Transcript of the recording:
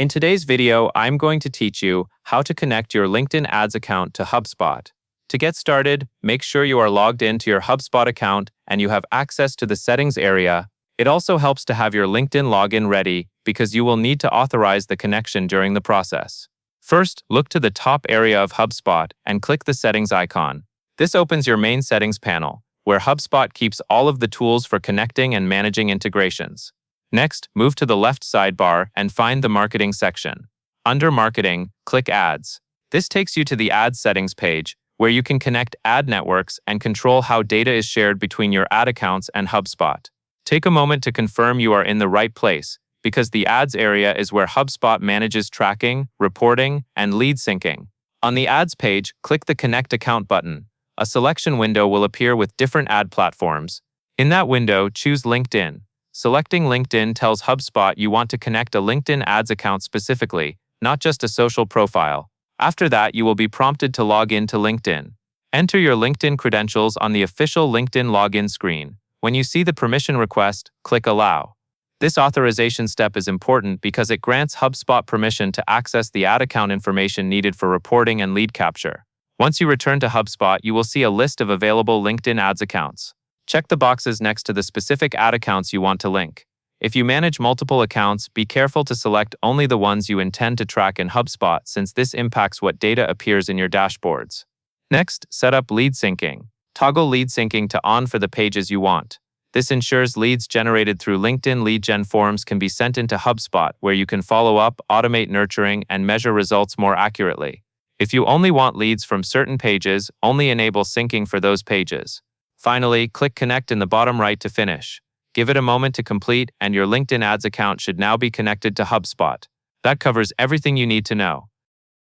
In today's video, I'm going to teach you how to connect your LinkedIn Ads account to Hubspot. To get started, make sure you are logged into your Hubspot account and you have access to the settings area. It also helps to have your LinkedIn login ready because you will need to authorize the connection during the process. First, look to the top area of Hubspot and click the settings icon. This opens your main settings panel, where Hubspot keeps all of the tools for connecting and managing integrations. Next, move to the left sidebar and find the Marketing section. Under Marketing, click Ads. This takes you to the Ads settings page, where you can connect ad networks and control how data is shared between your ad accounts and Hubspot. Take a moment to confirm you are in the right place, because the Ads area is where Hubspot manages tracking, reporting, and lead syncing. On the Ads page, click the Connect Account button. A selection window will appear with different ad platforms. In that window, choose LinkedIn. Selecting LinkedIn tells Hubspot you want to connect a LinkedIn Ads account specifically, not just a social profile. After that, you will be prompted to log in to LinkedIn. Enter your LinkedIn credentials on the official LinkedIn login screen. When you see the permission request, click Allow. This authorization step is important because it grants Hubspot permission to access the ad account information needed for reporting and lead capture. Once you return to Hubspot, you will see a list of available LinkedIn Ads accounts. Check the boxes next to the specific ad accounts you want to link. If you manage multiple accounts, be careful to select only the ones you intend to track in HubSpot, since this impacts what data appears in your dashboards. Next, set up lead syncing. Toggle lead syncing to on for the pages you want. This ensures leads generated through LinkedIn lead gen forms can be sent into HubSpot, where you can follow up, automate nurturing, and measure results more accurately. If you only want leads from certain pages, only enable syncing for those pages. Finally, click Connect in the bottom right to finish. Give it a moment to complete, and your LinkedIn Ads account should now be connected to Hubspot. That covers everything you need to know.